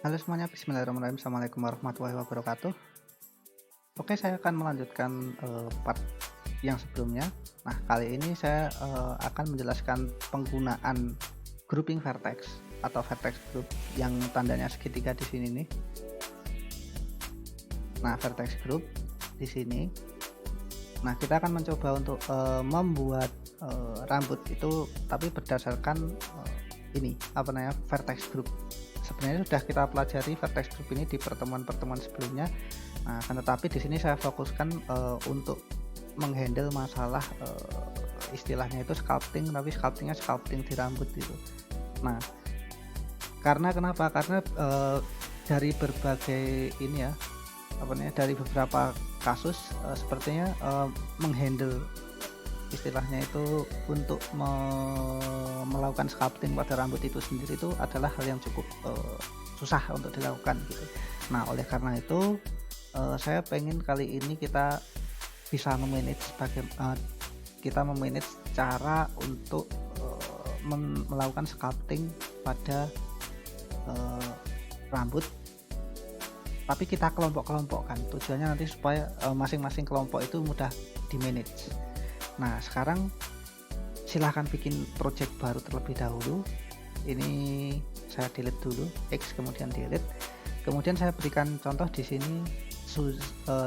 Halo semuanya, bismillahirrahmanirrahim. Assalamualaikum warahmatullahi wabarakatuh. Oke, saya akan melanjutkan, part yang sebelumnya. Nah, kali ini saya, akan menjelaskan penggunaan grouping vertex atau vertex group yang tandanya segitiga di sini nih. Nah, vertex group di sini. Nah, kita akan mencoba untuk, membuat, rambut itu tapi berdasarkan, ini, apa namanya, vertex group. Sebenarnya sudah kita pelajari vertex group ini di pertemuan-pertemuan sebelumnya. Nah, akan tetapi di sini saya fokuskan, untuk menghandle masalah, istilahnya itu sculpting, tapi sculpting-nya sculpting di rambut gitu. Nah, karena kenapa? Karena, dari berbagai ini ya, apa namanya, dari beberapa kasus, sepertinya, menghandle istilahnya itu untuk melakukan sculpting pada rambut itu sendiri itu adalah hal yang cukup, susah untuk dilakukan gitu. Nah, oleh karena itu, saya pengen kali ini kita bisa kita memanage cara untuk, melakukan sculpting pada, eee, rambut, tapi kita kelompok-kelompokkan. Tujuannya nanti supaya, masing-masing kelompok itu mudah di-manage. Nah, sekarang silahkan bikin project baru terlebih dahulu. Ini saya delete dulu, X kemudian delete. Kemudian saya berikan contoh di sini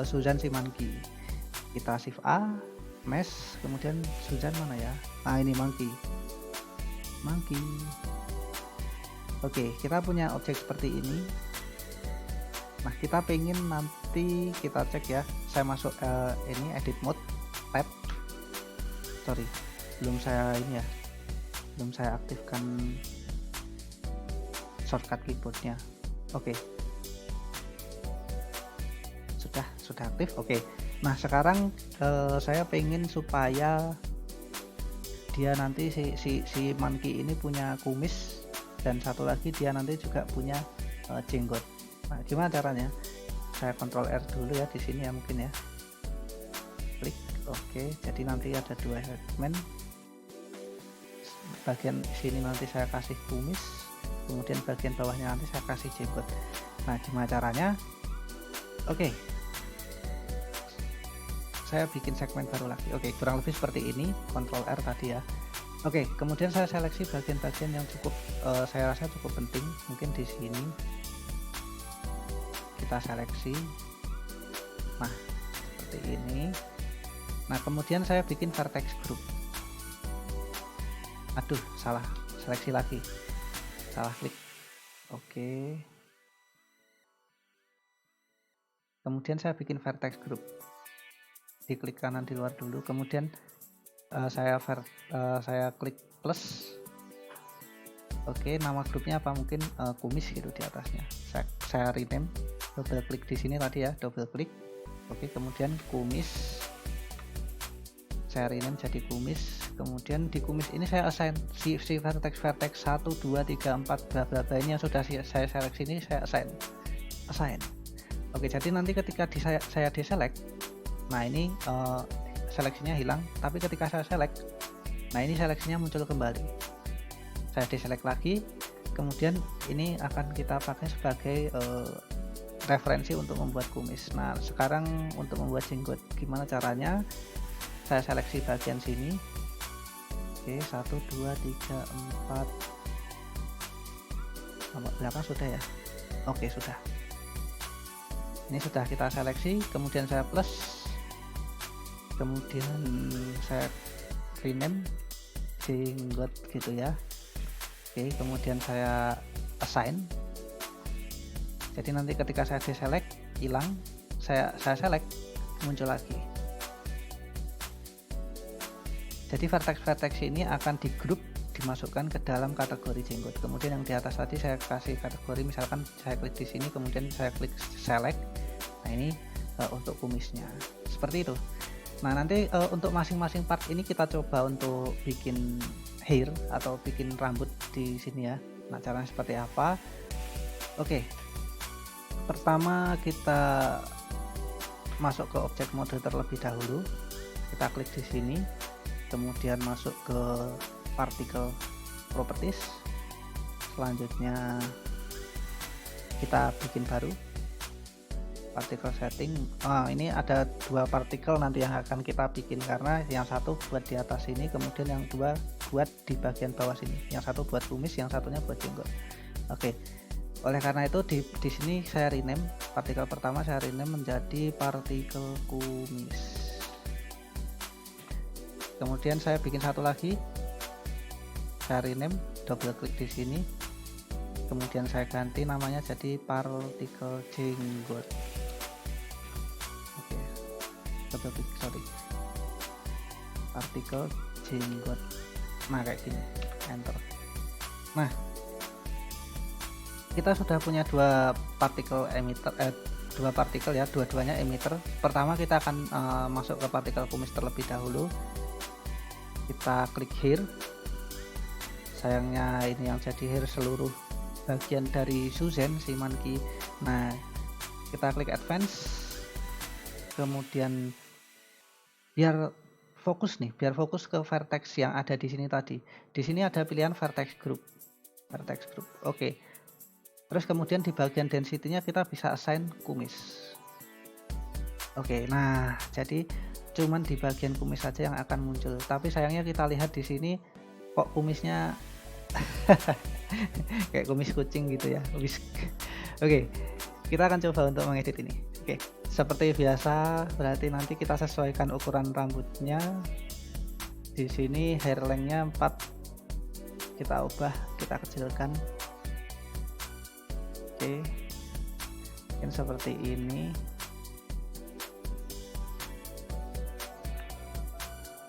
Suzan Simanki. Kita shift A, mesh, kemudian Suzan mana ya? Nah, ini monkey. Monkey. Oke, kita punya objek seperti ini. Nah, kita pengen nanti kita cek ya. Saya masuk ini edit mode, tab. Sorry, belum saya ini ya, belum saya aktifkan shortcut keyboardnya. Oke, sudah aktif. Oke, nah sekarang saya pengen supaya dia nanti si monkey ini punya kumis, dan satu lagi dia nanti juga punya jenggot. Nah, gimana caranya? Saya Ctrl R dulu ya di sini ya, mungkin ya, klik. Oke, jadi nanti ada dua segmen. Bagian sini nanti saya kasih kumis, kemudian bagian bawahnya nanti saya kasih jenggot. Nah, gimana caranya? Oke, saya bikin segmen baru lagi. Oke, kurang lebih seperti ini, Ctrl R tadi ya. Oke, kemudian saya seleksi bagian-bagian yang cukup, saya rasa cukup penting. Mungkin di sini kita seleksi. Nah, seperti ini. Nah, kemudian saya bikin vertex group. Aduh, salah seleksi lagi, salah klik. Oke, kemudian saya bikin vertex group, diklik kanan di luar dulu, kemudian saya klik plus. Oke, nama grupnya apa? Mungkin kumis gitu di atasnya. Saya rename, double klik di sini tadi ya, double klik. Oke, kemudian kumis, saya rename jadi kumis. Kemudian di kumis ini saya assign si vertex 1 2 3 4 bla bla bla, ini yang sudah saya seleksi ini saya assign. Oke, jadi nanti ketika saya deselect, nah ini seleksinya hilang, tapi ketika saya select, nah ini seleksinya muncul kembali. Saya deselect lagi, kemudian ini akan kita pakai sebagai referensi untuk membuat kumis. Nah, sekarang untuk membuat jenggot, gimana caranya? Saya seleksi bagian sini. Oke, 1 2 3 4 sampai belakang sudah ya. Oke, sudah. Ini sudah kita seleksi, kemudian saya plus, kemudian saya rename jenggot gitu ya. Oke, kemudian saya assign. Jadi nanti ketika saya deselect hilang, saya select muncul lagi. Jadi vertex ini akan di grup, dimasukkan ke dalam kategori jenggot. Kemudian yang di atas tadi saya kasih kategori, misalkan saya klik di sini, kemudian saya klik select. Nah, ini untuk kumisnya. Seperti itu. Nah, nanti untuk masing-masing part ini kita coba untuk bikin hair atau bikin rambut di sini ya. Nah, caranya seperti apa? Oke. Pertama kita masuk ke objek mode terlebih dahulu. Kita klik di sini. Kemudian masuk ke particle properties, selanjutnya kita bikin baru particle setting. Ini ada 2 partikel nanti yang akan kita bikin, karena yang satu buat di atas sini, kemudian yang 2 buat di bagian bawah sini. Yang satu buat kumis, yang satunya buat jenggot. Oke. Oleh karena itu di sini saya rename partikel pertama, saya rename menjadi partikel kumis. Kemudian saya bikin satu lagi, saya rename, double klik di sini. Kemudian saya ganti namanya jadi partikel jenggot. Oke, sorry, partikel jenggot. Nah kayak gini, enter. Nah, kita sudah punya 2 partikel emitter, 2 partikel ya, dua-duanya emitter. Pertama kita akan masuk ke partikel kumis terlebih dahulu. Kita klik here. Sayangnya ini yang jadi here seluruh bagian dari Susan si monkey. Nah, kita klik advance, kemudian biar fokus ke vertex yang ada di sini tadi. Di sini ada pilihan vertex group. Oke. Terus kemudian di bagian density-nya kita bisa assign kumis. Oke, nah jadi cuman di bagian kumis saja yang akan muncul. Tapi sayangnya kita lihat di sini kok kumisnya kayak kumis kucing gitu ya. Oke, kita akan coba untuk mengedit ini. Oke, seperti biasa berarti nanti kita sesuaikan ukuran rambutnya. Di sini hair length-nya 4, kita ubah, kita kecilkan. Oke, mungkin seperti ini.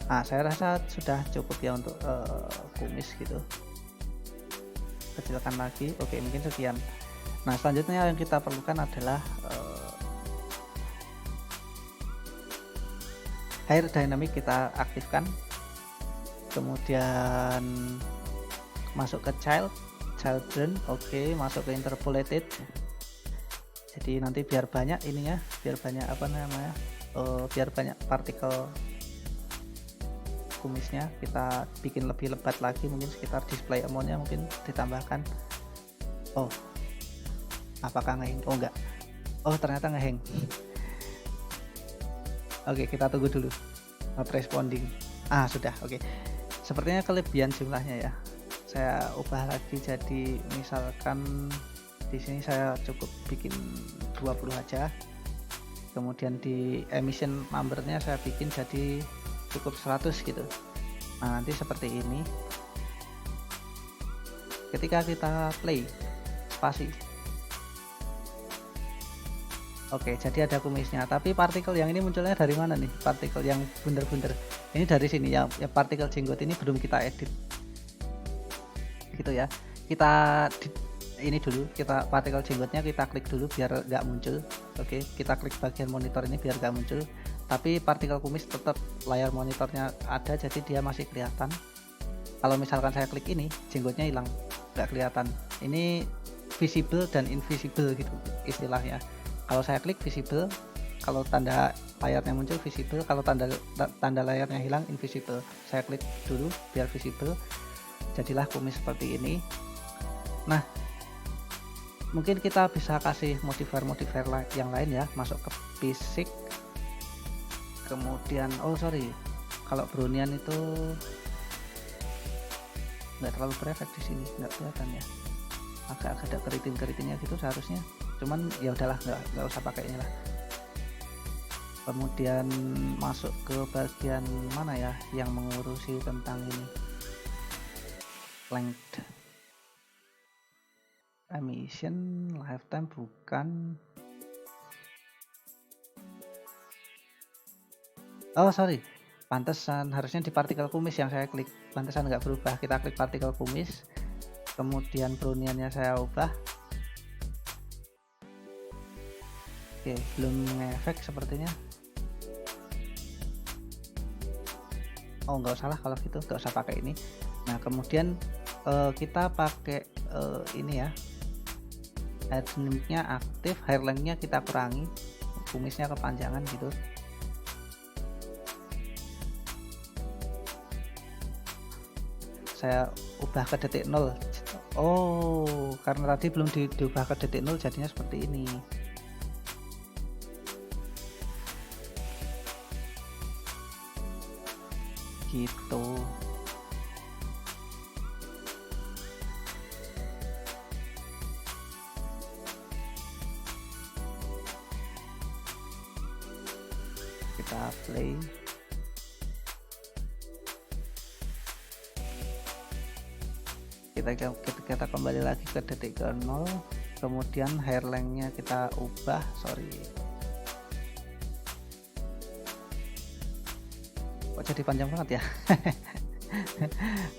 Nah, saya rasa sudah cukup ya untuk kumis gitu. Kecilkan lagi. Oke, mungkin sekian. Nah, selanjutnya yang kita perlukan adalah hair dynamic, kita aktifkan. Kemudian masuk ke children. Oke, masuk ke interpolated. Jadi nanti biar banyak ininya, biar banyak biar banyak partikel kumisnya, kita bikin lebih lebat lagi, mungkin sekitar display amount-nya mungkin ditambahkan. Oh, apakah ngehang? Oh enggak, oh ternyata ngehang. Oke, kita tunggu dulu, not responding. Sudah. Oke, sepertinya kelebihan jumlahnya ya, saya ubah lagi jadi misalkan di sini saya cukup bikin 20 aja. Kemudian di emission number-nya saya bikin jadi cukup 100 gitu. Nah, nanti seperti ini. Ketika kita play spasi. Oke, jadi ada kumisnya. Tapi partikel yang ini munculnya dari mana nih? Partikel yang bunder-bunder. Ini dari sini ya. Partikel jenggot ini belum kita edit. Gitu ya. Ini dulu, kita partikel jenggotnya kita klik dulu biar nggak muncul. Oke, kita klik bagian monitor ini biar nggak muncul. Tapi partikel kumis tetap layar monitornya ada, jadi dia masih kelihatan. Kalau misalkan saya klik ini, jenggotnya hilang, nggak kelihatan. Ini visible dan invisible gitu istilahnya. Kalau saya klik visible, kalau tanda layarnya muncul visible, kalau tanda layarnya hilang invisible. Saya klik dulu biar visible, jadilah kumis seperti ini. Nah, mungkin kita bisa kasih modifier yang lain ya, masuk ke basic. Kemudian kalau brownian itu nggak terlalu berefek di sini, nggak kelihatan ya, agak ada keriting-keritingnya gitu seharusnya, cuman ya udahlah, nggak usah pakai ini lah. Kemudian masuk ke bagian mana ya yang mengurusi tentang ini, length, emission, lifetime bukan. Oh pantesan harusnya di partikel kumis yang saya klik, pantesan nggak berubah. Kita klik partikel kumis, kemudian browniannya saya ubah. Oke, belum ngefek sepertinya. Oh nggak usah lah kalau gitu, nggak usah pakai ini. Nah kemudian kita pakai ini ya, hair dynamic-nya aktif, hair length-nya kita kurangi, kumisnya kepanjangan gitu. Saya ubah ke detik 0, Oh, karena tadi belum diubah ke detik nol jadinya seperti ini. Gitu. Kita play. Kita kembali lagi ke detik ke 0, kemudian hair length-nya kita ubah, kok jadi panjang banget ya.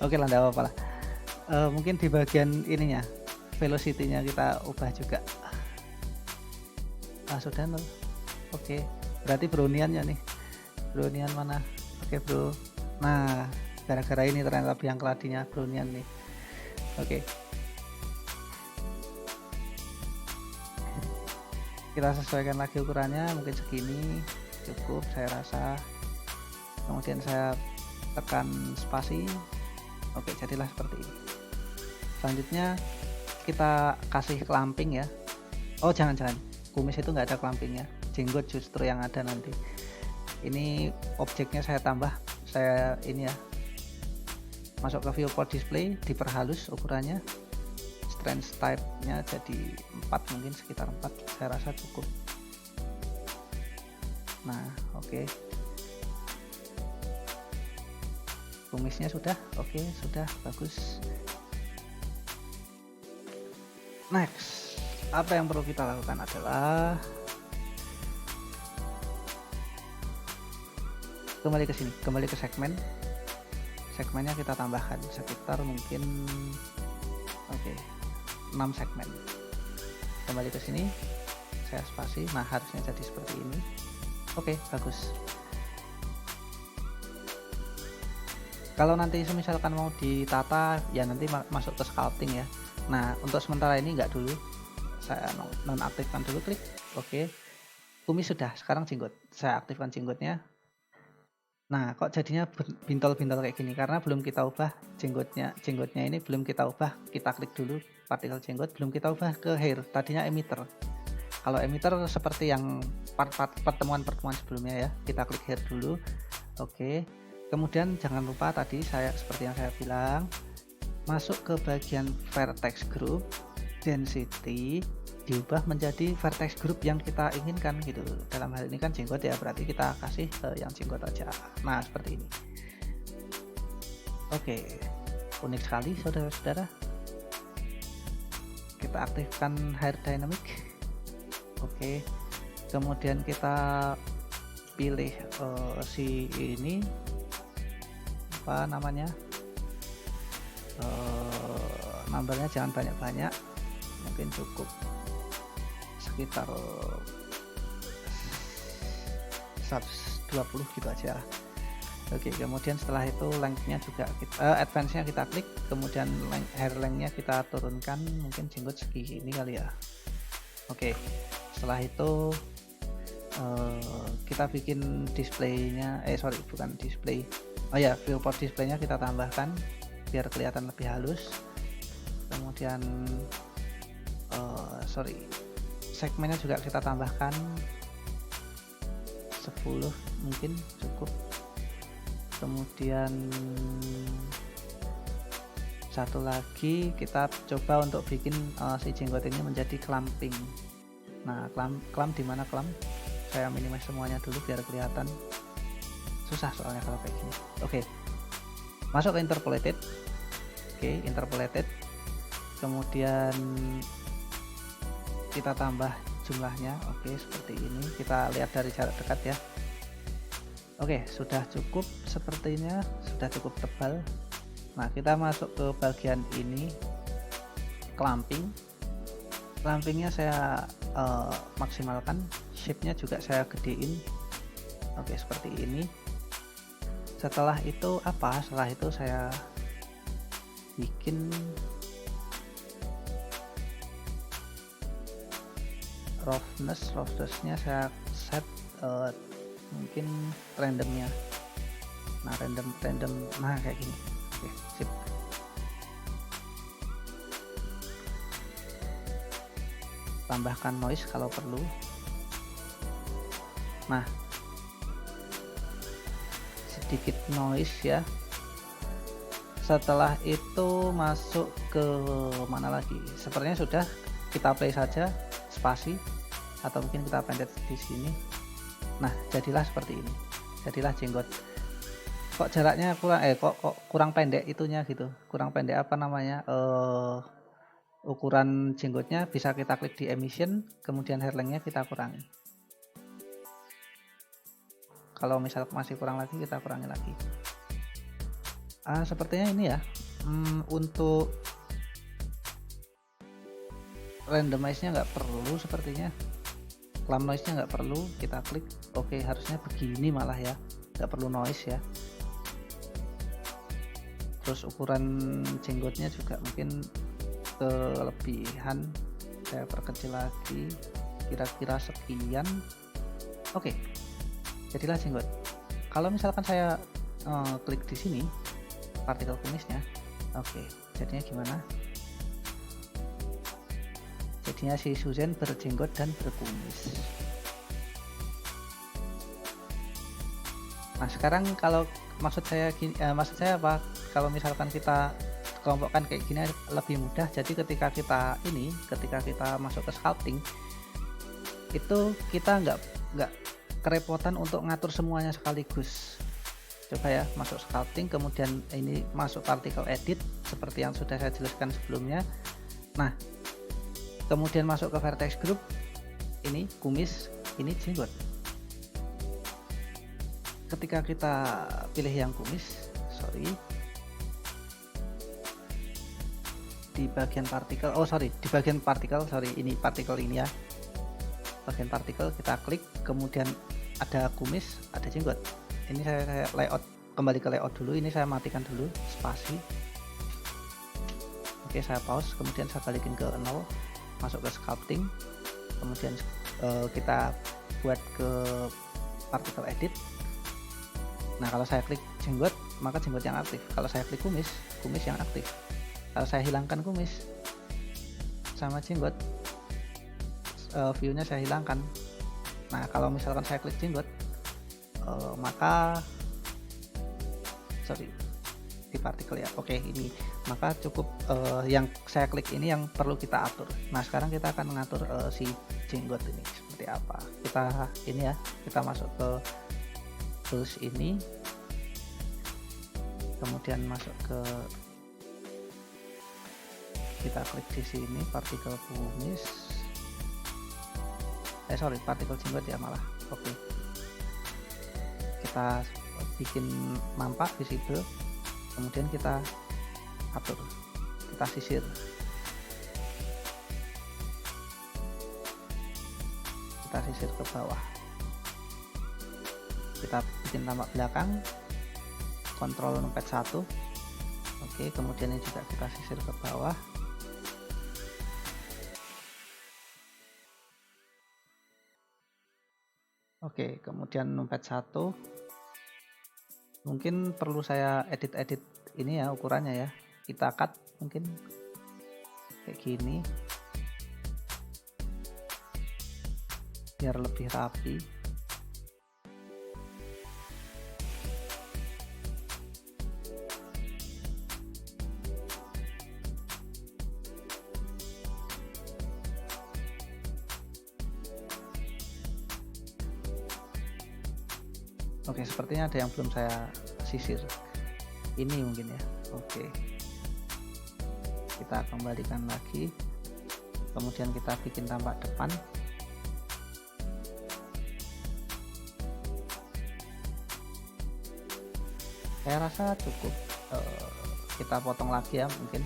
Oke lah, enggak apa-apa lah. Mungkin di bagian ininya, velocity-nya kita ubah juga. Sudah 0. Oke, berarti browniannya nih. Brownian mana? Oke bro. Nah, gara-gara ini ternyata biang keladinya brownian nih. Oke. Kita sesuaikan lagi ukurannya, mungkin segini cukup saya rasa. Kemudian saya tekan spasi. Oke, jadilah seperti ini. Selanjutnya kita kasih clamping ya. Oh, jangan, kumis itu nggak ada clampingnya, jenggot justru yang ada nanti. Ini objeknya saya tambah, saya ini ya, masuk ke viewport display, diperhalus ukurannya, strength type nya jadi 4, mungkin sekitar 4 saya rasa cukup. Nah oke. Kumisnya sudah oke, sudah bagus. Next, apa yang perlu kita lakukan adalah kembali ke sini, kembali ke segmennya kita tambahkan sekitar mungkin 6 segmen. Kembali ke sini, saya spasi. Nah harusnya jadi seperti ini. Oke, bagus. Kalau nanti misalkan mau ditata ya nanti masuk ke sculpting ya. Nah untuk sementara ini enggak dulu, saya nonaktifkan dulu, klik oke. Kumis sudah, sekarang jenggot, saya aktifkan jenggotnya. Nah kok jadinya bintol-bintol kayak gini, karena belum kita ubah jenggotnya ini belum kita ubah. Kita klik dulu partikel jenggot, belum kita ubah ke hair, tadinya emitter. Kalau emitter seperti yang pertemuan sebelumnya ya, kita klik hair dulu. Oke, kemudian jangan lupa tadi seperti yang saya bilang, masuk ke bagian vertex group, density diubah menjadi vertex group yang kita inginkan gitu. Dalam hal ini kan jenggot ya, berarti kita kasih yang jenggot aja. Nah seperti ini. Oke, unik sekali saudara-saudara. Kita aktifkan hair dynamic. Oke, kemudian kita pilih si ini apa namanya, numbernya jangan banyak-banyak, mungkin cukup sekitar 120 gitu aja. Oke, kemudian setelah itu length-nya juga advance-nya kita klik, kemudian hair length-nya kita turunkan, mungkin jenggot segini kali ya. Oke, setelah itu kita bikin displaynya, bukan display, viewport displaynya kita tambahkan biar kelihatan lebih halus. Kemudian segmennya juga kita tambahkan 10 mungkin cukup. Kemudian satu lagi kita coba untuk bikin si jenggot ini menjadi clamping. Nah clamp dimana clamp, saya minimize semuanya dulu biar kelihatan, susah soalnya kalau kayak gini. Oke, masuk ke interpolated. Oke, interpolated, kemudian kita tambah jumlahnya. Oke, seperti ini, kita lihat dari jarak dekat ya. Oke, sudah cukup, sepertinya sudah cukup tebal. Nah kita masuk ke bagian ini, clamping. Clampingnya saya maksimalkan, shape-nya juga saya gedein. Oke, seperti ini. Setelah itu setelah itu saya bikin roughness-nya saya set mungkin randomnya. Nah random, nah kayak gini. Oke, sip. tambahkan noise kalau perlu. Nah, sedikit noise ya. Setelah itu masuk ke mana lagi? Sepertinya sudah, kita play saja, spasi, atau mungkin kita pendek di sini. Nah, jadilah seperti ini. Jadilah jenggot. Kok jaraknya kurang kok kurang pendek itunya gitu. Kurang pendek apa namanya? Ukuran jenggotnya bisa kita klik di emission, kemudian hair length-nya kita kurangi. Kalau misal masih kurang lagi, kita kurangi lagi. Sepertinya ini ya, untuk randomize-nya nggak perlu sepertinya, lamp noise-nya nggak perlu, kita klik. Oke, harusnya begini malah ya, nggak perlu noise ya. Terus ukuran jenggotnya juga mungkin kelebihan, saya perkecil lagi, kira-kira sekian. Oke, jadilah jenggot. Kalau misalkan saya klik di sini partikel kumisnya, oke, jadinya gimana? Jadinya si Susan berjenggot dan berkumis. Nah, sekarang kalau maksud saya apa? Kalau misalkan kita kelompokkan kayak gini lebih mudah. Jadi ketika kita masuk ke sculpting, itu kita nggak kerepotan untuk ngatur semuanya sekaligus. Coba ya, masuk sculpting, kemudian ini masuk particle edit seperti yang sudah saya jelaskan sebelumnya. Nah, kemudian masuk ke vertex group, ini kumis, ini jenggot. Ketika kita pilih yang kumis, di bagian partikel, ini partikel ini ya, bagian partikel kita klik, kemudian ada kumis, ada jenggot. Ini saya layout, kembali ke layout dulu, ini saya matikan dulu spasi. Oke, saya pause, kemudian saya balikin ke 0, masuk ke sculpting, kemudian kita buat ke particle edit. Nah, kalau saya klik jenggot, maka jenggot yang aktif. Kalau saya klik kumis, kumis yang aktif. Kalau saya hilangkan kumis sama jenggot, view-nya saya hilangkan. Nah, kalau misalkan saya klik jenggot, maka di partikel ya. Oke, ini maka cukup yang saya klik ini yang perlu kita atur. Nah, sekarang kita akan mengatur si jenggot ini seperti apa. Kita masuk ke tools ini, kemudian masuk ke, kita klik di sini partikel kumis, partikel jenggot ya malah. Oke, kita bikin nampak visible, kemudian kita atur, kita sisir, ke bawah, kita bikin tampak belakang, kontrol numpet 1. Oke, kemudian ini juga kita sisir ke bawah. Oke, kemudian numpet 1. Mungkin perlu saya edit ini ya, ukurannya ya, kita cut mungkin kayak gini biar lebih rapi. Oke, sepertinya ada yang belum saya sisir. Ini mungkin ya. Oke. Kita kembalikan lagi. Kemudian kita bikin tampak depan. Saya rasa cukup. Kita potong lagi ya mungkin.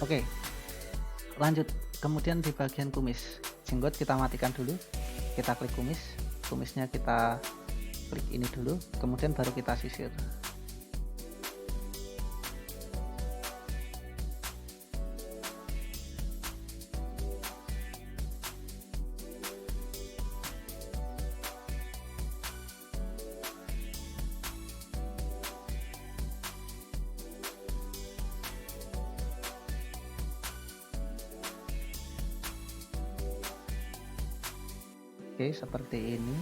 Oke, lanjut. Kemudian di bagian kumis, jenggot kita matikan dulu, kita klik kumis, kumisnya kita klik ini dulu, kemudian baru kita sisir. Oke, seperti ini.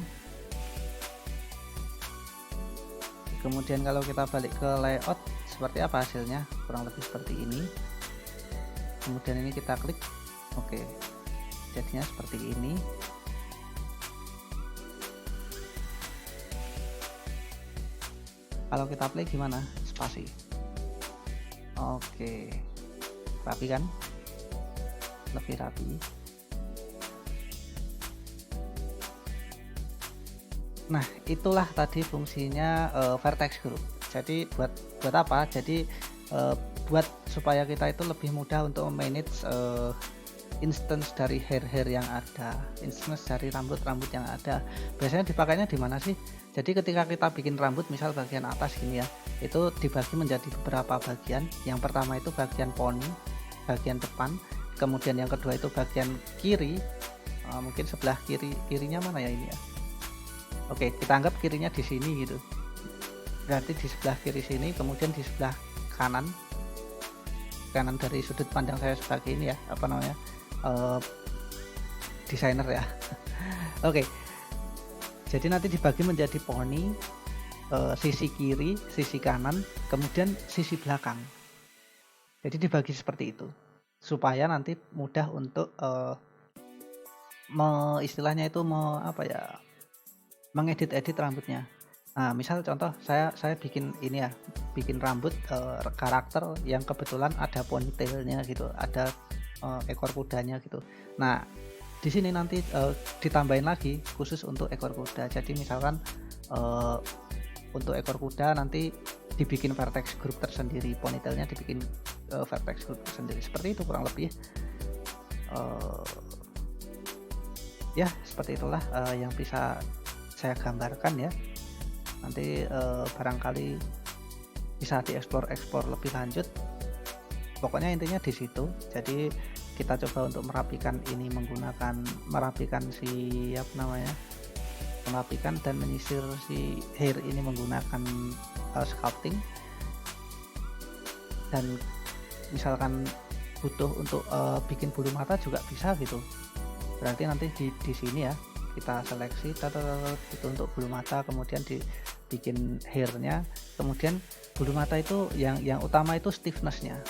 Kemudian kalau kita balik ke layout, seperti apa hasilnya? Kurang lebih seperti ini. Kemudian ini kita klik. Oke, jadinya seperti ini. Kalau kita play gimana? Spasi. Oke, rapi kan? Lebih rapi. Nah, itulah tadi fungsinya vertex group. Jadi buat apa? Jadi buat supaya kita itu lebih mudah untuk manage instance dari hair yang ada, instance dari rambut yang ada. Biasanya dipakainya di mana sih? Jadi ketika kita bikin rambut, misal bagian atas gini ya, itu dibagi menjadi beberapa bagian. Yang pertama itu bagian poni, bagian depan. Kemudian yang kedua itu bagian kiri. Mungkin sebelah kirinya mana ya ini ya? Oke, kita anggap kirinya di sini gitu. Berarti di sebelah kiri sini, kemudian di sebelah kanan dari sudut pandang saya sebagai ini ya, apa namanya, desainer ya. Oke, jadi nanti dibagi menjadi poni, sisi kiri, sisi kanan, kemudian sisi belakang. Jadi dibagi seperti itu, supaya nanti mudah untuk istilahnya itu apa ya, mengedit rambutnya. Nah, misal contoh saya bikin ini ya, bikin rambut karakter yang kebetulan ada ponytailnya gitu, ada ekor kudanya gitu. Nah, di sini nanti ditambahin lagi khusus untuk ekor kuda. Jadi misalkan untuk ekor kuda nanti dibikin vertex group tersendiri, ponytailnya dibikin vertex group tersendiri. Seperti itu kurang lebih. Ya, seperti itulah yang bisa saya gambarkan ya. Nanti barangkali bisa dieksplor lebih lanjut. Pokoknya intinya di situ. Jadi kita coba untuk merapikan ini merapikan dan menyisir si hair ini menggunakan sculpting. Dan misalkan butuh untuk bikin bulu mata juga bisa gitu. Berarti nanti di sini ya kita seleksi gitu untuk bulu mata, kemudian dibikin hairnya, kemudian bulu mata itu yang utama itu stiffnessnya,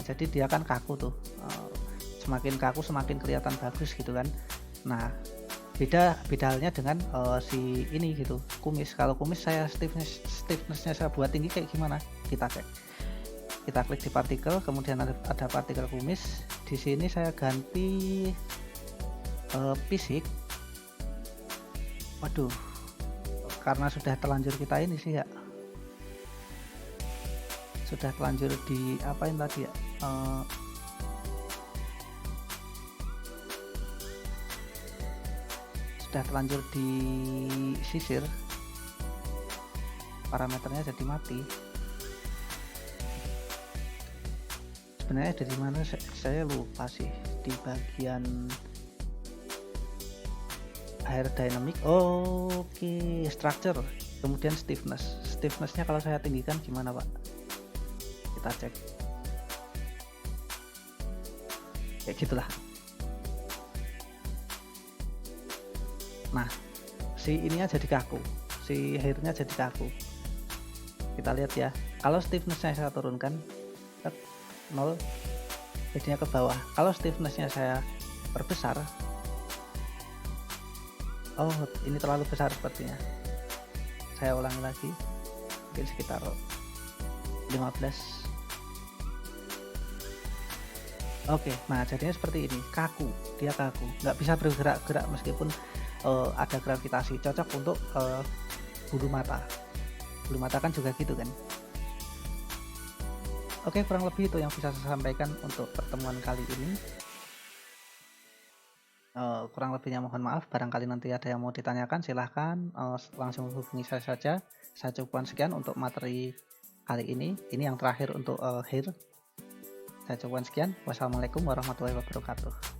jadi dia kan kaku tuh, semakin kaku semakin kelihatan bagus gitu kan. Nah, beda halnya dengan si ini gitu, kumis. Kalau kumis saya stiffnessnya saya buat tinggi kayak gimana, kita cek. Kita klik di partikel, kemudian ada partikel kumis. Di sini saya ganti fisik. Waduh, karena sudah terlanjur kita ini sih ya, sudah terlanjur di apain tadi ya, sudah terlanjur di sisir, parameternya jadi mati. Sebenarnya dari mana saya lupa sih, di bagian hair dynamic. Oke, structure, kemudian stiffnessnya kalau saya tinggikan gimana Pak? Kita cek kayak gitulah. Nah, si ininya jadi kaku, si hairnya jadi kaku. Kita lihat ya, kalau stiffnessnya saya turunkan 0, jadinya ke bawah. Kalau stiffnessnya saya perbesar, oh ini terlalu besar sepertinya, saya ulangi lagi, mungkin sekitar 15. Oke, nah jadinya seperti ini, kaku, dia kaku, nggak bisa bergerak-gerak meskipun ada gravitasi. Cocok untuk bulu mata kan juga gitu kan. Oke, kurang lebih itu yang bisa saya sampaikan untuk pertemuan kali ini. Kurang lebihnya mohon maaf. Barangkali nanti ada yang mau ditanyakan, silahkan langsung hubungi saya saja. Saya cukupkan sekian untuk materi kali ini. Ini yang terakhir untuk hair. Saya cukupkan sekian. Wassalamualaikum warahmatullahi wabarakatuh.